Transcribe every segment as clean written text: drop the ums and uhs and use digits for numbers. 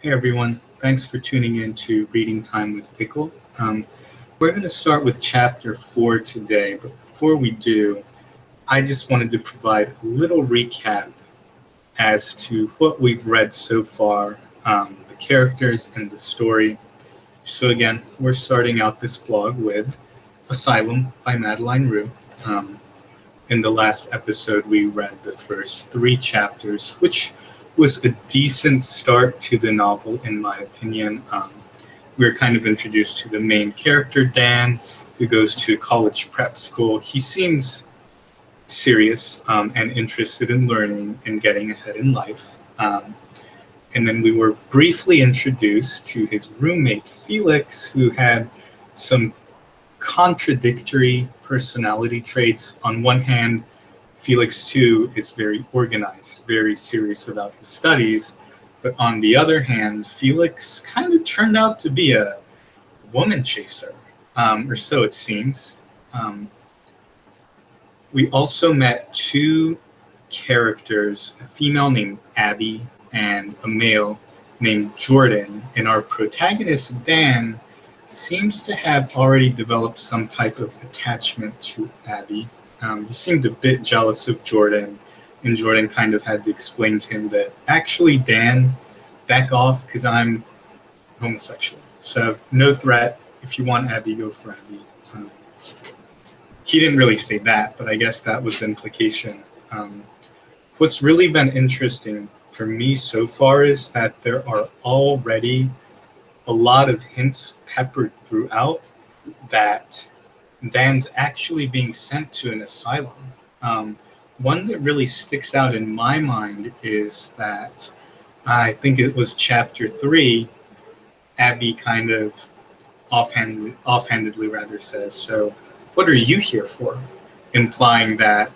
Hey everyone, thanks for tuning in to Reading Time with Pickle. We're going to start with chapter 4 today, but before we do, I just wanted to provide a little recap as to what we've read so far, the characters and the story. So again, we're starting out this blog with Asylum by Madeleine Roux. In the last episode, we read the first 3 chapters, which was a decent start to the novel, in my opinion. We were kind of introduced to the main character, Dan, who goes to college prep school. He seems serious and interested in learning and getting ahead in life. And then we were briefly introduced to his roommate, Felix, who had some contradictory personality traits. On one hand, Felix, too, is very organized, very serious about his studies. But on the other hand, Felix kind of turned out to be a woman chaser, or so it seems. We also met 2 characters, a female named Abby and a male named Jordan. And our protagonist, Dan, seems to have already developed some type of attachment to Abby. He seemed a bit jealous of Jordan, and Jordan kind of had to explain to him that, actually, Dan, back off, because I'm homosexual. So no threat. If you want Abby, go for Abby. He didn't really say that, but I guess that was the implication. What's really been interesting for me so far is that there are already a lot of hints peppered throughout that Dan's actually being sent to an asylum. One that really sticks out in my mind is that I think it was chapter 3, Abby kind of offhandedly rather says, "So what are you here for?" Implying that,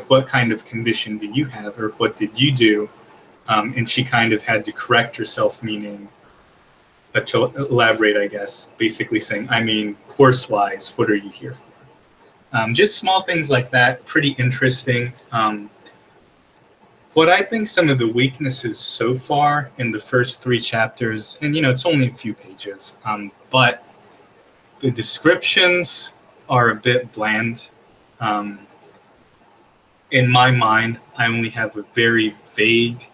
what kind of condition do you have, or what did you do? And she kind of had to correct herself, meaning, to elaborate, I guess, basically saying, I mean, course-wise, what are you here for? Just small things like that, pretty interesting. What I think some of the weaknesses so far in the first 3 chapters, and it's only a few pages, but the descriptions are a bit bland. In my mind, I only have a very vague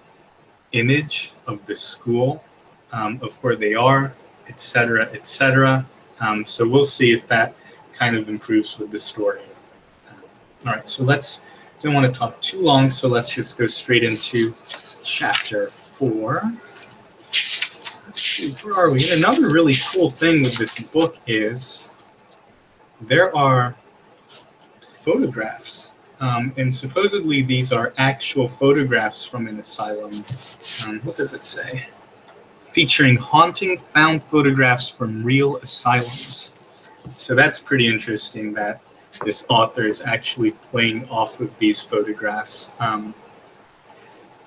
image of the school, of where they are, etc., etc. So we'll see if that kind of improves with the story. All right, so don't want to talk too long, so let's just go straight into chapter 4. Let's see, where are we? And another really cool thing with this book is there are photographs, and supposedly these are actual photographs from an asylum. What does it say? Featuring haunting found photographs from real asylums. So that's pretty interesting that this author is actually playing off of these photographs.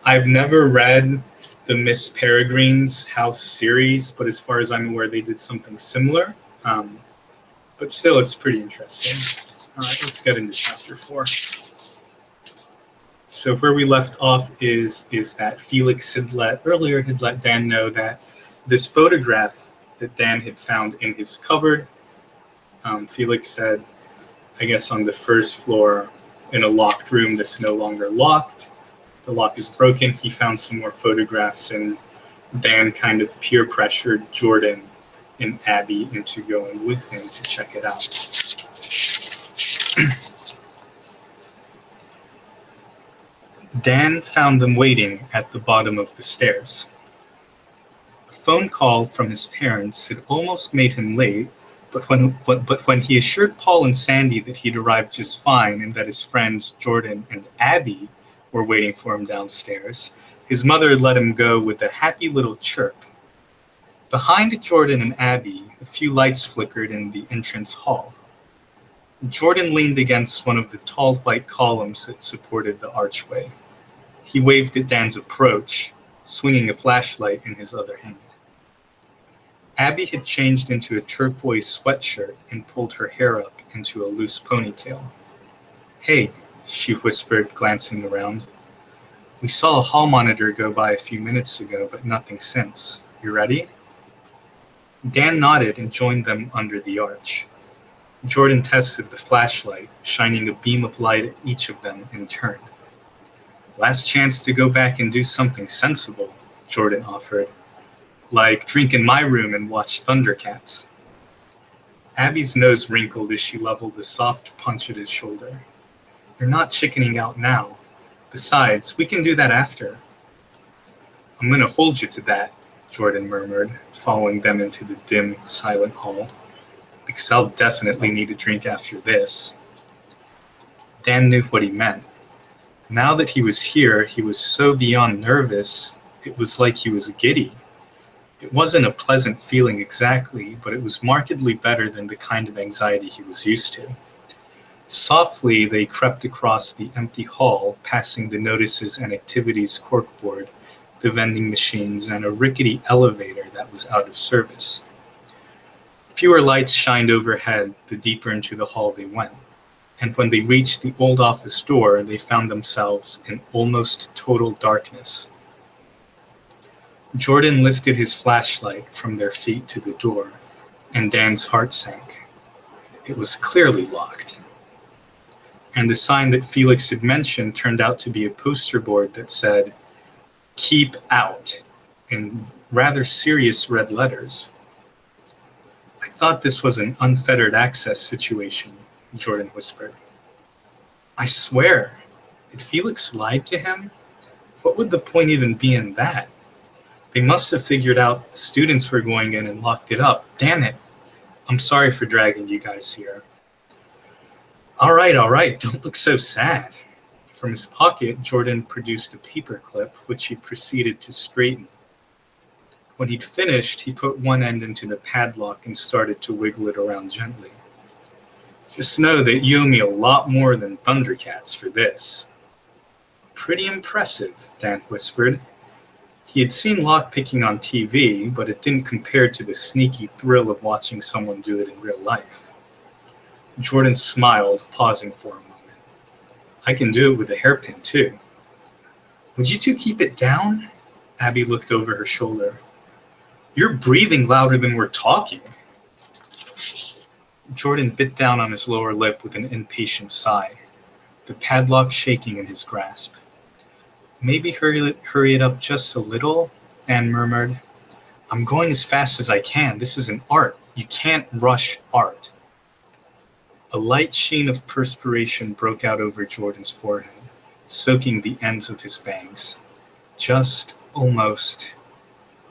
I've never read the Miss Peregrine's House series, but as far as I'm aware, they did something similar. But still, it's pretty interesting. All right, let's get into chapter 4. So where we left off is that Felix had let Dan know that this photograph that Dan had found in his cupboard, Felix said, I guess on the first floor in a locked room that's no longer locked. The lock is broken. He found some more photographs, and Dan kind of peer pressured Jordan and Abby into going with him to check it out. Dan found them waiting at the bottom of the stairs. A phone call from his parents had almost made him late, but when he assured Paul and Sandy that he'd arrived just fine and that his friends Jordan and Abby were waiting for him downstairs, his mother let him go with a happy little chirp. Behind Jordan and Abby, a few lights flickered in the entrance hall. Jordan leaned against one of the tall white columns that supported the archway. He waved at Dan's approach, swinging a flashlight in his other hand. Abby had changed into a turquoise sweatshirt and pulled her hair up into a loose ponytail. "Hey," she whispered, glancing around. "We saw a hall monitor go by a few minutes ago, but nothing since. You ready?" Dan nodded and joined them under the arch. Jordan tested the flashlight, shining a beam of light at each of them in turn. "Last chance to go back and do something sensible," Jordan offered. "Like drink in my room and watch Thundercats." Abby's nose wrinkled as she leveled a soft punch at his shoulder. "You're not chickening out now. Besides, we can do that after." "I'm going to hold you to that," Jordan murmured, following them into the dim, silent hall. "Because I'll definitely need a drink after this." Dan knew what he meant. Now that he was here, he was so beyond nervous, it was like he was giddy. It wasn't a pleasant feeling exactly, but it was markedly better than the kind of anxiety he was used to. Softly, they crept across the empty hall, passing the notices and activities corkboard, the vending machines, and a rickety elevator that was out of service. Fewer lights shined overhead the deeper into the hall they went, and when they reached the old office door, they found themselves in almost total darkness. Jordan lifted his flashlight from their feet to the door, and Dan's heart sank. It was clearly locked. And the sign that Felix had mentioned turned out to be a poster board that said, "Keep out," in rather serious red letters. "I thought this was an unfettered access situation," Jordan whispered. "I swear, had Felix lied to him? What would the point even be in that? They must have figured out students were going in and locked it up. Damn it. I'm sorry for dragging you guys here." All right, don't look so sad." From his pocket, Jordan produced a paperclip, which he proceeded to straighten. When he'd finished, he put one end into the padlock and started to wiggle it around gently. "Just know that you owe me a lot more than Thundercats for this." "Pretty impressive," Dan whispered. He had seen lockpicking on TV, but it didn't compare to the sneaky thrill of watching someone do it in real life. Jordan smiled, pausing for a moment. "I can do it with a hairpin, too." "Would you two keep it down?" Abby looked over her shoulder. "You're breathing louder than we're talking." Jordan bit down on his lower lip with an impatient sigh, the padlock shaking in his grasp. "Maybe hurry it up just a little," Anne murmured. "I'm going as fast as I can. This is an art. You can't rush art." A light sheen of perspiration broke out over Jordan's forehead, soaking the ends of his bangs. "Just almost."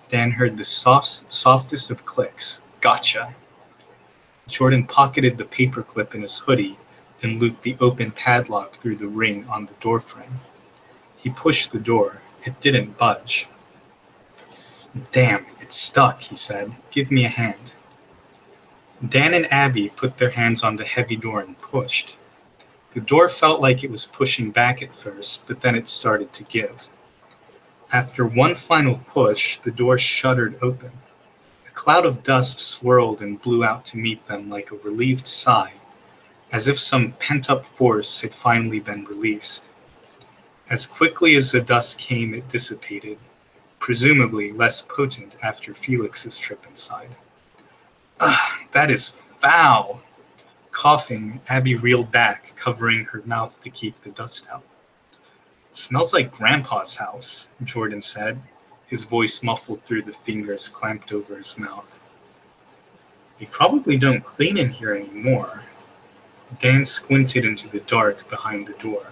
Dan heard the softest of clicks. "Gotcha." Jordan pocketed the paperclip in his hoodie, then looped the open padlock through the ring on the doorframe. He pushed the door. It didn't budge. "Damn, it's stuck," he said. "Give me a hand." Dan and Abby put their hands on the heavy door and pushed. The door felt like it was pushing back at first, but then it started to give. After one final push, the door shuddered open. A cloud of dust swirled and blew out to meet them like a relieved sigh, as if some pent-up force had finally been released. As quickly as the dust came, it dissipated, presumably less potent after Felix's trip inside. "Ugh, that is foul!" Coughing, Abby reeled back, covering her mouth to keep the dust out. "It smells like Grandpa's house," Jordan said, his voice muffled through the fingers clamped over his mouth. "We probably don't clean in here anymore." Dan squinted into the dark behind the door.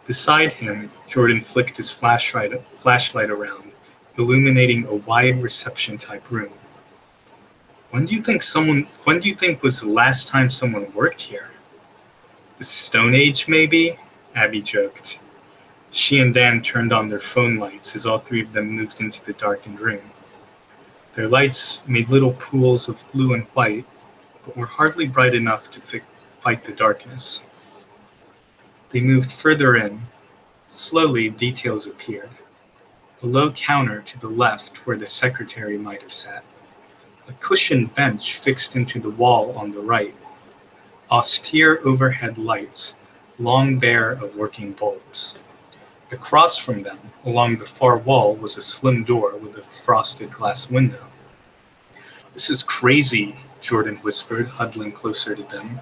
Beside him, Jordan flicked his flashlight around, illuminating a wide reception-type room. When do you think was the last time someone worked here?" "The Stone Age, maybe?" Abby joked. She and Dan turned on their phone lights as all three of them moved into the darkened room. Their lights made little pools of blue and white, but were hardly bright enough to fight the darkness. They moved further in. Slowly, details appeared. A low counter to the left where the secretary might have sat. A cushioned bench fixed into the wall on the right. Austere overhead lights, long bare of working bulbs. Across from them, along the far wall, was a slim door with a frosted glass window. "This is crazy," Jordan whispered, huddling closer to them.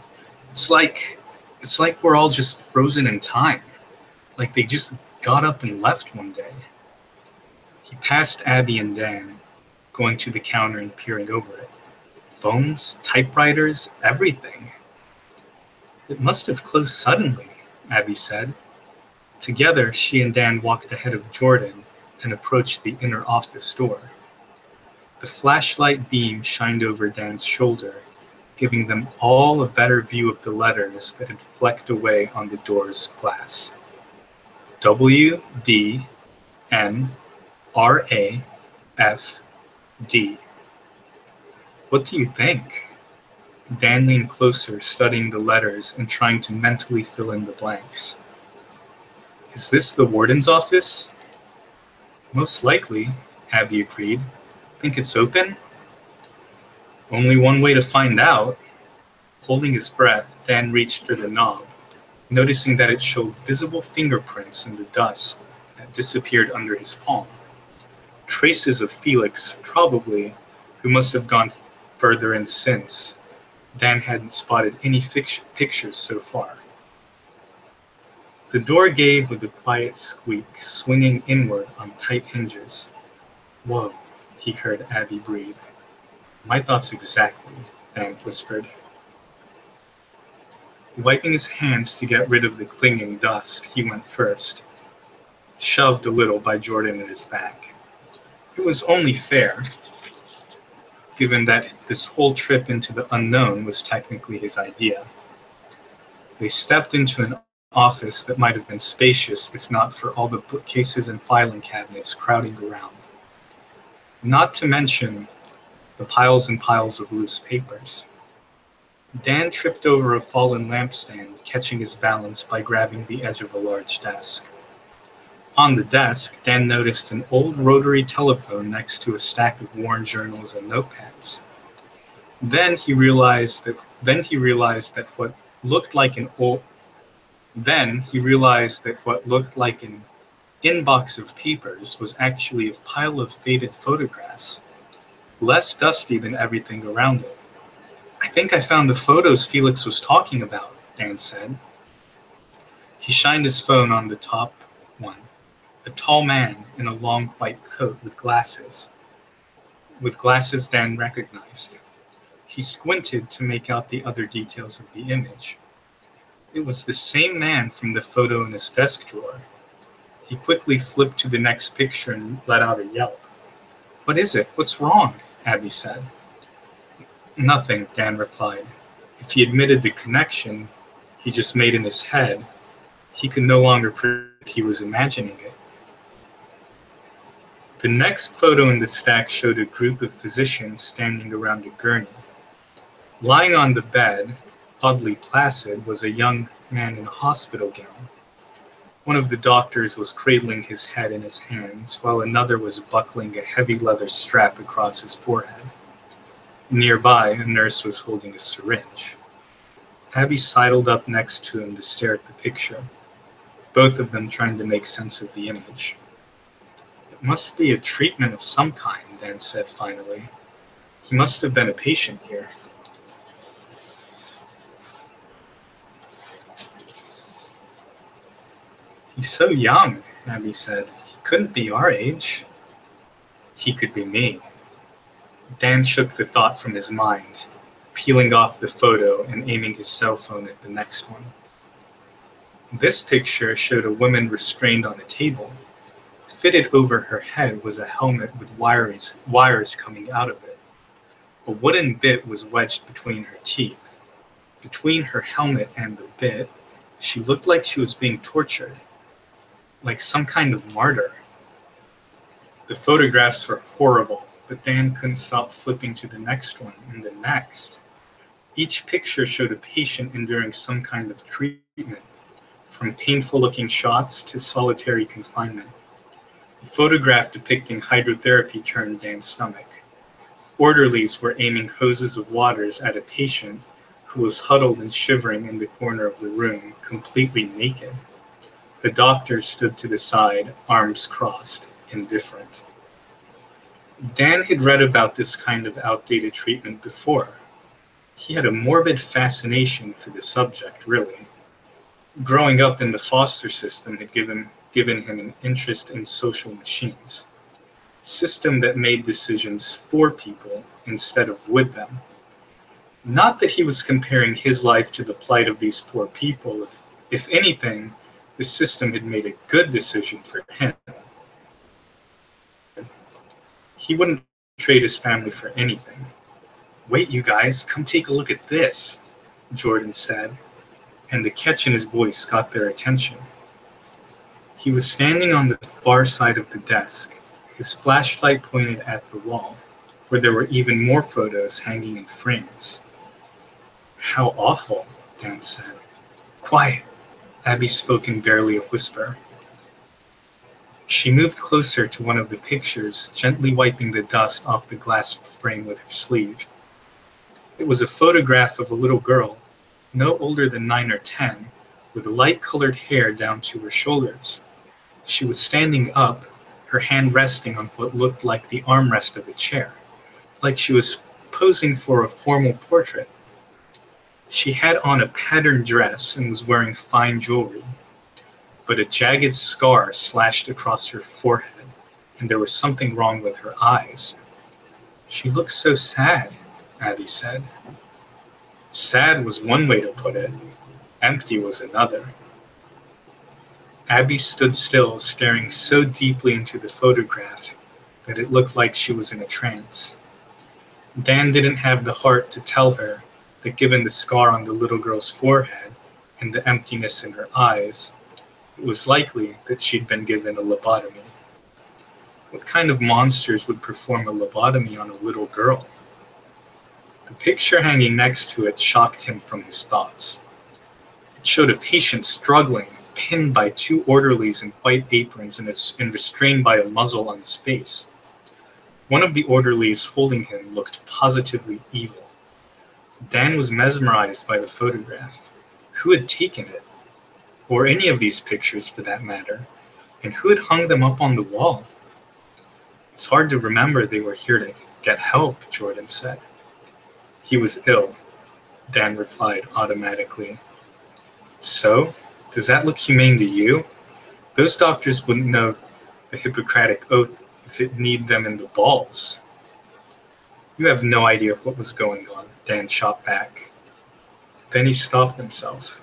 It's like it's like we're all just frozen in time. Like they just got up and left one day." He passed Abby and Dan, going to the counter and peering over it. Phones, typewriters, everything. "It must have closed suddenly," Abby said. Together, she and Dan walked ahead of Jordan and approached the inner office door. The flashlight beam shined over Dan's shoulder, giving them all a better view of the letters that had flecked away on the door's glass. W, D, N, R, A, F, D. "What do you think?" Dan leaned closer, studying the letters and trying to mentally fill in the blanks. "Is this the warden's office?" "Most likely," Abby agreed. "Think it's open?" "Only one way to find out." Holding his breath, Dan reached for the knob, noticing that it showed visible fingerprints in the dust that disappeared under his palm. Traces of Felix, probably, who must have gone further in since. Dan hadn't spotted any pictures so far. The door gave with a quiet squeak, swinging inward on tight hinges. "Whoa," he heard Abby breathe. "My thoughts exactly," Dan whispered. Wiping his hands to get rid of the clinging dust, he went first, shoved a little by Jordan at his back. It was only fair, given that this whole trip into the unknown was technically his idea. They stepped into an office that might have been spacious if not for all the bookcases and filing cabinets crowding around. Not to mention the piles and piles of loose papers. Dan tripped over a fallen lampstand, catching his balance by grabbing the edge of a large desk. On the desk, Dan noticed an old rotary telephone next to a stack of worn journals and notepads. Then he realized that what looked like an inbox of papers was actually a pile of faded photographs, less dusty than everything around it. "I think I found the photos Felix was talking about," Dan said. He shined his phone on the top one, a tall man in a long white coat with glasses Dan recognized. He squinted to make out the other details of the image. It was the same man from the photo in his desk drawer. He quickly flipped to the next picture and let out a yelp. "What is it? What's wrong?" Abby said. "Nothing," Dan replied. If he admitted the connection he just made in his head, he could no longer prove he was imagining it. The next photo in the stack showed a group of physicians standing around a gurney. Lying on the bed, oddly placid, was a young man in a hospital gown. One of the doctors was cradling his head in his hands, while another was buckling a heavy leather strap across his forehead. Nearby, a nurse was holding a syringe. Abby sidled up next to him to stare at the picture, both of them trying to make sense of the image. "It must be a treatment of some kind," Dan said finally. "He must have been a patient here." "He's so young," Abby said. "He couldn't be our age." "He could be me." Dan shook the thought from his mind, peeling off the photo and aiming his cell phone at the next one. This picture showed a woman restrained on a table. Fitted over her head was a helmet with wires coming out of it. A wooden bit was wedged between her teeth. Between her helmet and the bit, she looked like she was being tortured, like some kind of martyr. The photographs were horrible, but Dan couldn't stop flipping to the next one and the next. Each picture showed a patient enduring some kind of treatment, from painful-looking shots to solitary confinement. A photograph depicting hydrotherapy turned Dan's stomach. Orderlies were aiming hoses of waters at a patient who was huddled and shivering in the corner of the room, completely naked. The doctor stood to the side, arms crossed, indifferent. Dan had read about this kind of outdated treatment before. He had a morbid fascination for the subject, really. Growing up in the foster system had given him an interest in social machines, a system that made decisions for people instead of with them. Not that he was comparing his life to the plight of these poor people. If anything, the system had made a good decision for him. He wouldn't trade his family for anything. "Wait, you guys, come take a look at this," Jordan said, and the catch in his voice got their attention. He was standing on the far side of the desk, his flashlight pointed at the wall, where there were even more photos hanging in frames. "How awful," Dan said. "Quiet," Abby spoke in barely a whisper. She moved closer to one of the pictures, gently wiping the dust off the glass frame with her sleeve. It was a photograph of a little girl, no older than 9 or 10, with light-colored hair down to her shoulders. She was standing up, her hand resting on what looked like the armrest of a chair, like she was posing for a formal portrait. She had on a patterned dress and was wearing fine jewelry, but a jagged scar slashed across her forehead, and there was something wrong with her eyes. "She looks so sad," Abby said. Sad was one way to put it. Empty was another. Abby stood still, staring so deeply into the photograph that it looked like she was in a trance. Dan didn't have the heart to tell her that given the scar on the little girl's forehead and the emptiness in her eyes, it was likely that she'd been given a lobotomy. What kind of monsters would perform a lobotomy on a little girl? The picture hanging next to it shocked him from his thoughts. It showed a patient struggling, pinned by 2 orderlies in white aprons and restrained by a muzzle on his face. One of the orderlies holding him looked positively evil. Dan was mesmerized by the photograph. Who had taken it? Or any of these pictures for that matter, and who had hung them up on the wall? "It's hard to remember they were here to get help," Jordan said. "He was ill," Dan replied automatically. "So? Does that look humane to you? Those doctors wouldn't know the Hippocratic Oath if it kneed them in the balls." "You have no idea what was going on," Dan shot back. Then he stopped himself.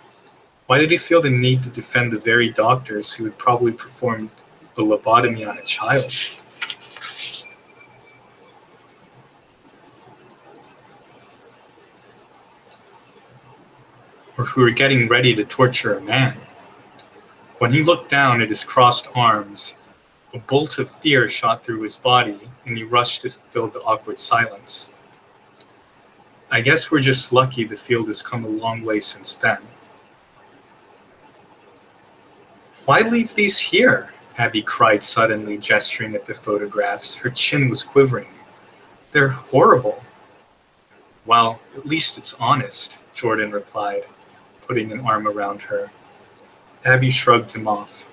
Why did he feel the need to defend the very doctors who had probably performed a lobotomy on a child? Or who were getting ready to torture a man? When he looked down at his crossed arms, a bolt of fear shot through his body, and he rushed to fill the awkward silence. "I guess we're just lucky the field has come a long way since then." "Why leave these here?" Abby cried suddenly, gesturing at the photographs. Her chin was quivering. "They're horrible." "Well, at least it's honest," Jordan replied, putting an arm around her. Abby shrugged him off.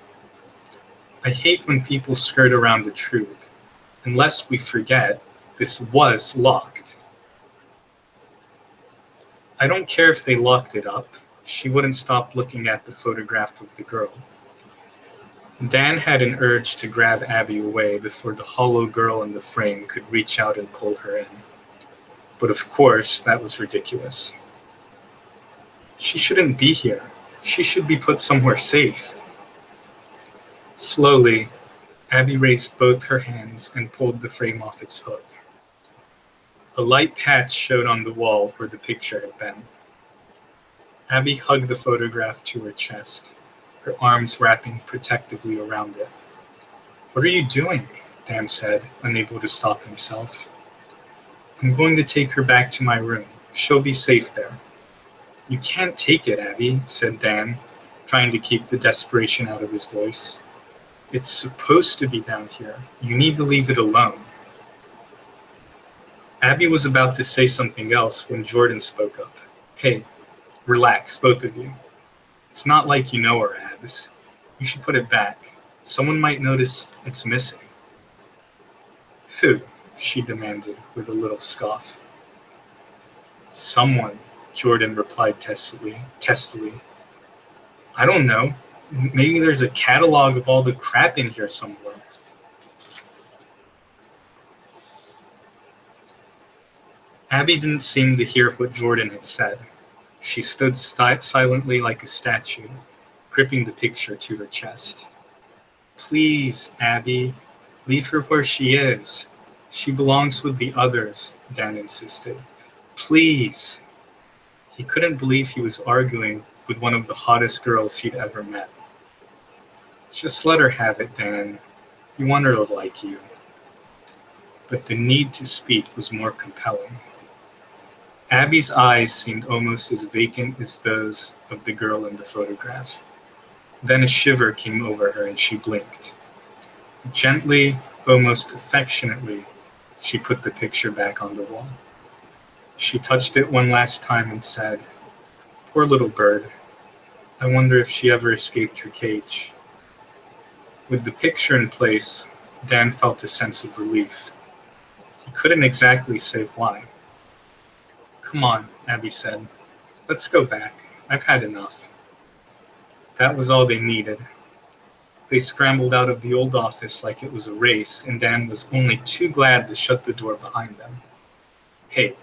"I hate when people skirt around the truth. Unless we forget, this was locked." "I don't care if they locked it up." She wouldn't stop looking at the photograph of the girl. Dan had an urge to grab Abby away before the hollow girl in the frame could reach out and pull her in. But of course, that was ridiculous. "She shouldn't be here. She should be put somewhere safe." Slowly, Abby raised both her hands and pulled the frame off its hook. A light patch showed on the wall where the picture had been. Abby hugged the photograph to her chest, her arms wrapping protectively around it. "What are you doing?" Dan said, unable to stop himself. "I'm going to take her back to my room. She'll be safe there." "You can't take it, Abby," said Dan, trying to keep the desperation out of his voice. "It's supposed to be down here. You need to leave it alone." Abby was about to say something else when Jordan spoke up. "Hey, relax, both of you. It's not like you know her, Abs. You should put it back. Someone might notice it's missing. Who? She demanded with a little scoff. Someone, Jordan replied testily. I don't know. Maybe there's a catalog of all the crap in here somewhere. Abby didn't seem to hear what Jordan had said. She stood silently like a statue, gripping the picture to her chest. Please, Abby, leave her where she is. She belongs with the others, Dan insisted. Please. He couldn't believe he was arguing with one of the hottest girls he'd ever met. Just let her have it, Dan. You want her to like you. But the need to speak was more compelling. Abby's eyes seemed almost as vacant as those of the girl in the photograph. Then a shiver came over her and she blinked. Gently, almost affectionately, she put the picture back on the wall. She touched it one last time and said, Poor little bird. I wonder if she ever escaped her cage. With the picture in place, Dan felt a sense of relief. He couldn't exactly say why. Come on, Abby said. Let's go back. I've had enough. That was all they needed. They scrambled out of the old office like it was a race, and Dan was only too glad to shut the door behind them. Hey,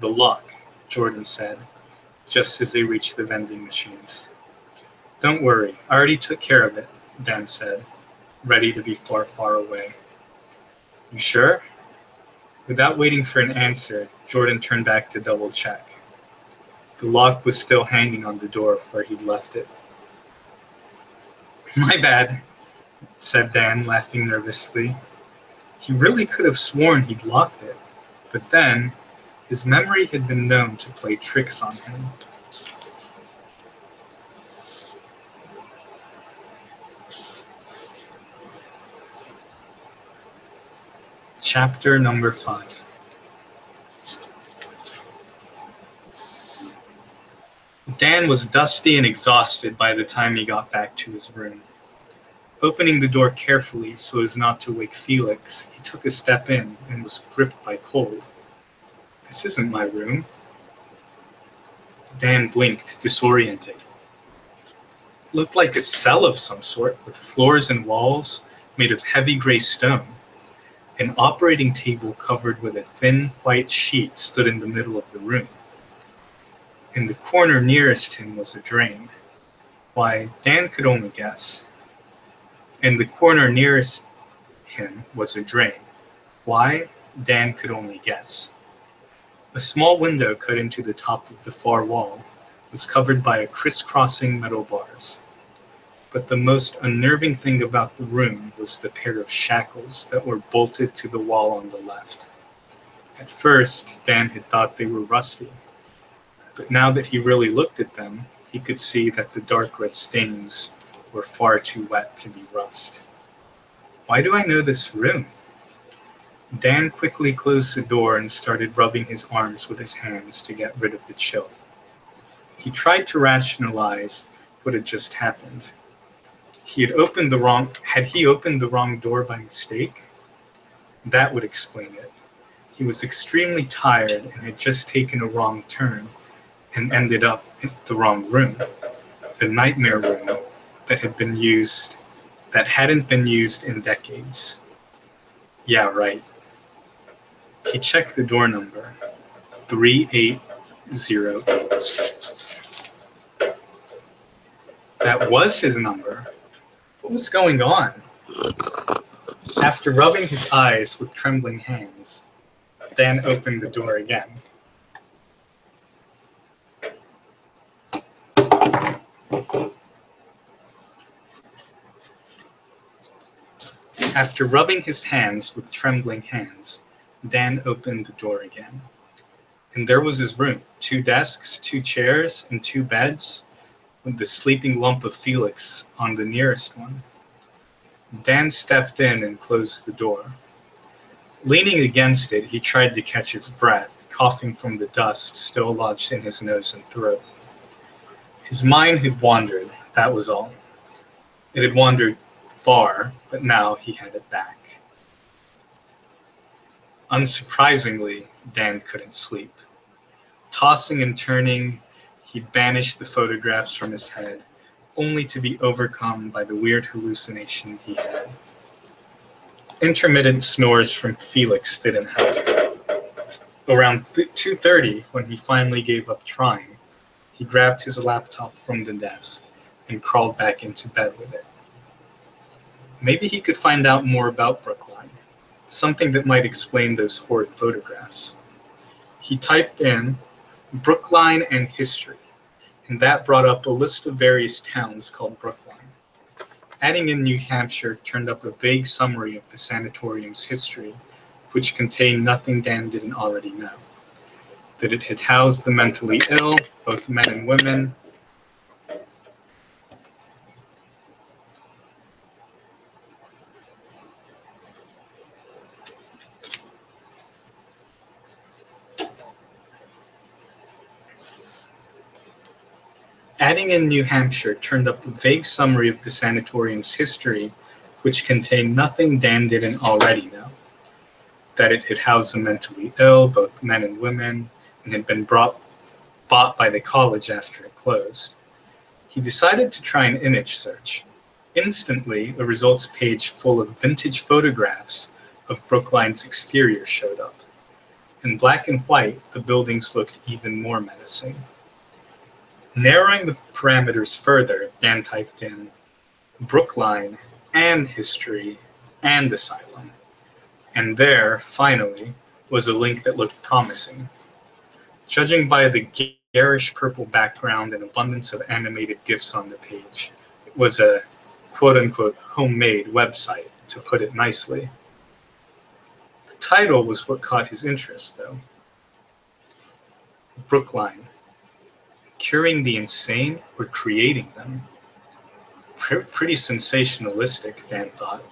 the lock, Jordan said, just as they reached the vending machines. Don't worry, I already took care of it, Dan said, ready to be far, far away. You sure? Without waiting for an answer, Jordan turned back to double check. The lock was still hanging on the door where he'd left it. My bad, said Dan, laughing nervously. He really could have sworn he'd locked it, but then his memory had been known to play tricks on him. Chapter number 5. Dan was dusty and exhausted by the time he got back to his room. Opening the door carefully so as not to wake Felix, he took a step in and was gripped by cold. This isn't my room. Dan blinked, disoriented. It looked like a cell of some sort, with floors and walls made of heavy gray stone. An operating table covered with a thin white sheet stood in the middle of the room. In the corner nearest him was a drain. Why, Dan could only guess. In the corner nearest him was a drain. Why, Dan could only guess. A small window cut into the top of the far wall was covered by a crisscrossing metal bars. But the most unnerving thing about the room was the pair of shackles that were bolted to the wall on the left. At first, Dan had thought they were rusty, but now that he really looked at them, he could see that the dark red stains were far too wet to be rust. Why do I know this room? Dan quickly closed the door and started rubbing his arms with his hands to get rid of the chill. He tried to rationalize what had just happened. Had he opened the wrong door by mistake? That would explain it. He was extremely tired and had just taken a wrong turn and ended up in the wrong room, a nightmare room that hadn't been used in decades. Yeah, right. He checked the door number, 3808. That was his number. What was going on? After rubbing his eyes with trembling hands, Dan opened the door again. After rubbing his hands with trembling hands, Dan opened the door again. And there was his room, 2 desks, 2 chairs, and 2 beds, with the sleeping lump of Felix on the nearest one. Dan stepped in and closed the door. Leaning against it, he tried to catch his breath, coughing from the dust still lodged in his nose and throat. His mind had wandered, that was all. It had wandered far, but now he had it back. Unsurprisingly, Dan couldn't sleep. Tossing and turning, he banished the photographs from his head, only to be overcome by the weird hallucination he had. Intermittent snores from Felix didn't help. Around 2:30, when he finally gave up trying, he grabbed his laptop from the desk and crawled back into bed with it. Maybe he could find out more about Brookline, something that might explain those horrid photographs. He typed in Brookline and history, and that brought up a list of various towns called Brookline. Adding in New Hampshire turned up a vague summary of the sanatorium's history, which contained nothing Dan didn't already know. That it had housed the mentally ill, both men and women. Adding in New Hampshire turned up a vague summary of the sanatorium's history, which contained nothing Dan didn't already know. That it had housed the mentally ill, both men and women, and had been bought by the college after it closed. He decided to try an image search. Instantly, a results page full of vintage photographs of Brookline's exterior showed up. In black and white, the buildings looked even more menacing. Narrowing the parameters further, Dan typed in Brookline and history and asylum. And there, finally, was a link that looked promising. Judging by the garish purple background and abundance of animated GIFs on the page, it was a quote-unquote homemade website, to put it nicely. The title was what caught his interest, though. Brookline. Curing the insane or creating them? Pretty sensationalistic, Dan thought,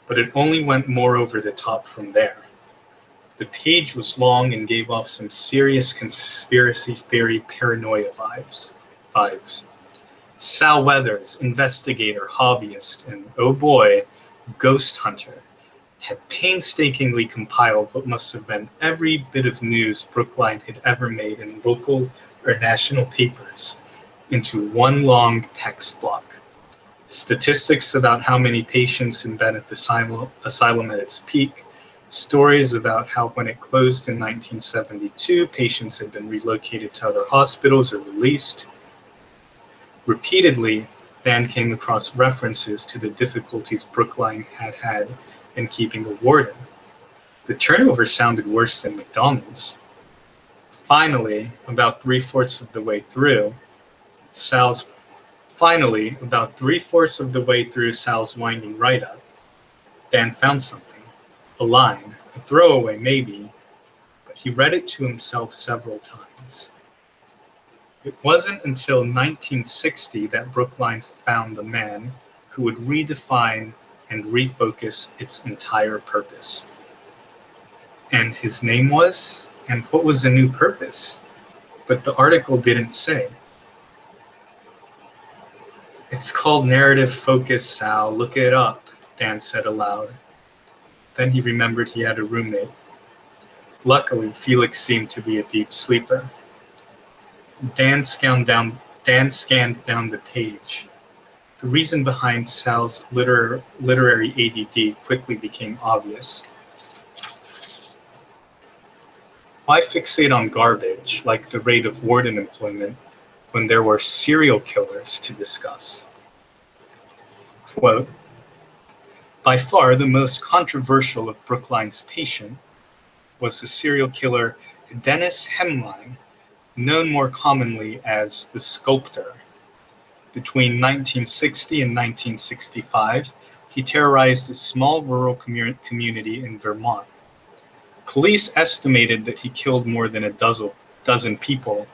but it only went more over the top from there. The page was long and gave off some serious conspiracy theory paranoia vibes. Sal Weathers, investigator, hobbyist, and oh boy, ghost hunter, had painstakingly compiled what must have been every bit of news Brookline had ever made in local or national papers into one long text block. Statistics about how many patients had been at the asylum at its peak, stories about how when it closed in 1972, patients had been relocated to other hospitals or released. Repeatedly, Dan came across references to the difficulties Brookline had had in keeping a warden. The turnover sounded worse than McDonald's. Finally, about three-fourths of the way through Sal's winding write-up, Dan found something. A line, a throwaway maybe, but he read it to himself several times. It wasn't until 1960 that Brookline found the man who would redefine and refocus its entire purpose. And his name was? And what was the new purpose? But the article didn't say. It's called Narrative Focus, Sal. Look it up, Dan said aloud. Then he remembered he had a roommate. Luckily, Felix seemed to be a deep sleeper. Dan scanned down the page. The reason behind Sal's literary ADD quickly became obvious. Why fixate on garbage, like the rate of warden employment, when there were serial killers to discuss? Quote, by far the most controversial of Brookline's patient was the serial killer Dennis Hemline, known more commonly as the Sculptor. Between 1960 and 1965, he terrorized a small rural community in Vermont. Police estimated that he killed more than a dozen people,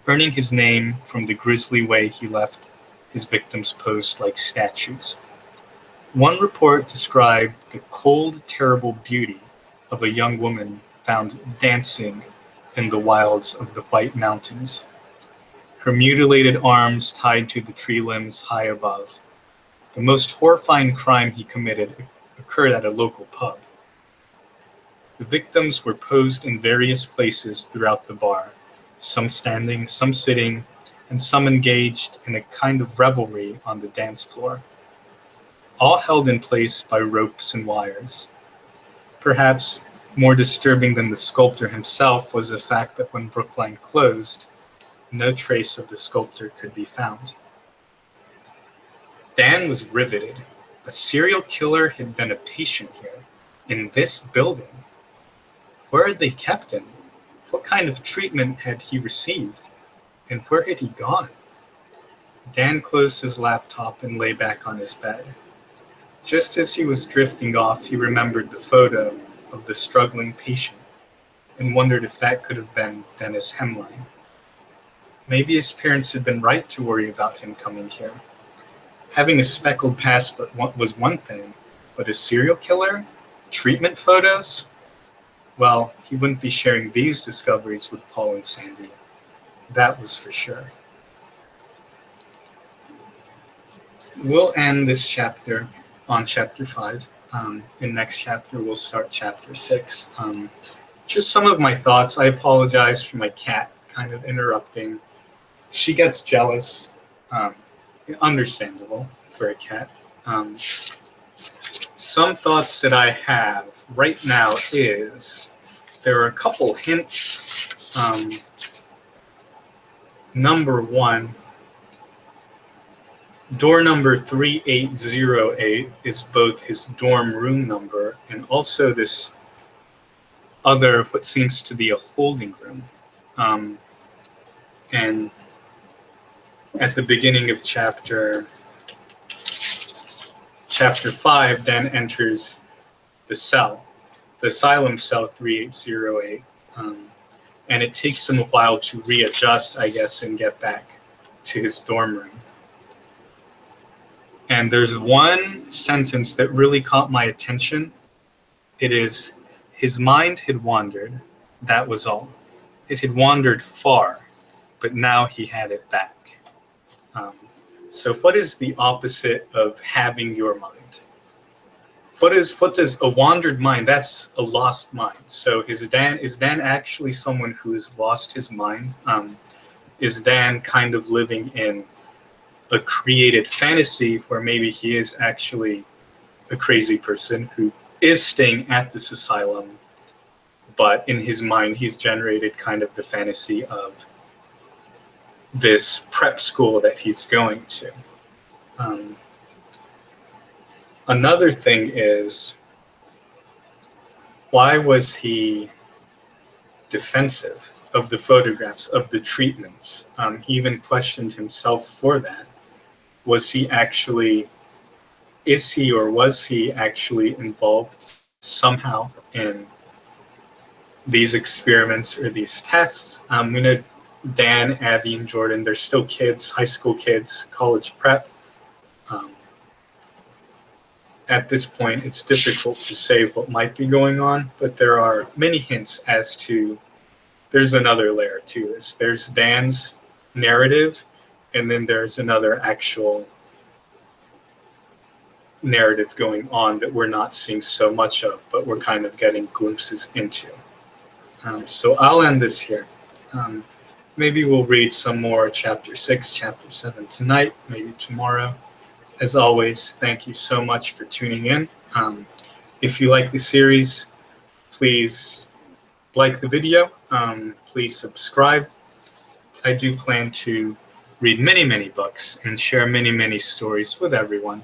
earning his name from the grisly way he left his victims posed like statues. One report described the cold, terrible beauty of a young woman found dancing in the wilds of the White Mountains, her mutilated arms tied to the tree limbs high above. The most horrifying crime he committed occurred at a local pub. The victims were posed in various places throughout the bar, some standing, some sitting, and some engaged in a kind of revelry on the dance floor, all held in place by ropes and wires. Perhaps more disturbing than the sculptor himself was the fact that when Brookline closed, no trace of the sculptor could be found. Dan was riveted. A serial killer had been a patient here, in this building. Where had they kept him? What kind of treatment had he received? And where had he gone? Dan closed his laptop and lay back on his bed. Just as he was drifting off, he remembered the photo of the struggling patient and wondered if that could have been Dennis Hemline. Maybe his parents had been right to worry about him coming here. Having a speckled past was one thing, but a serial killer? Treatment photos? Well, he wouldn't be sharing these discoveries with Paul and Sandy. That was for sure. We'll end this chapter on chapter 5. In next chapter, we'll start chapter 6. Just some of my thoughts. I apologize for my cat kind of interrupting. She gets jealous. Understandable for a cat. Some thoughts that I have right now is there are a couple hints. Number one, door number 3808 is both his dorm room number and also this other, what seems to be a holding room. And at the beginning of chapter 5, Dan enters the cell, the asylum cell 3808, and it takes him a while to readjust, I guess, and get back to his dorm room. And there's one sentence that really caught my attention. It is, his mind had wandered, that was all. It had wandered far, but now he had it back. So what is the opposite of having your mind? What does a wandered mind? That's a lost mind. So is Dan actually someone who has lost his mind? Is Dan kind of living in a created fantasy where maybe he is actually a crazy person who is staying at this asylum, but in his mind he's generated kind of the fantasy of this prep school that he's going to. Another thing is, why was he defensive of the photographs, of the treatments? He even questioned himself for that. Was he actually involved somehow in these experiments or these tests? We know Dan, Abby, and Jordan, they're still kids, high school kids, college prep. At this point, it's difficult to say what might be going on, but there are many hints as to, there's another layer to this. There's Dan's narrative, and then there's another actual narrative going on that we're not seeing so much of, but we're kind of getting glimpses into. So I'll end this here. Maybe we'll read some more chapter 6, chapter 7 tonight, maybe tomorrow. As always, thank you so much for tuning in. If you like the series, please like the video. Please subscribe. I do plan to read many, many books and share many, many stories with everyone.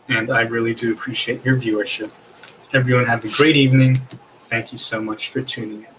And I really do appreciate your viewership. Everyone have a great evening. Thank you so much for tuning in.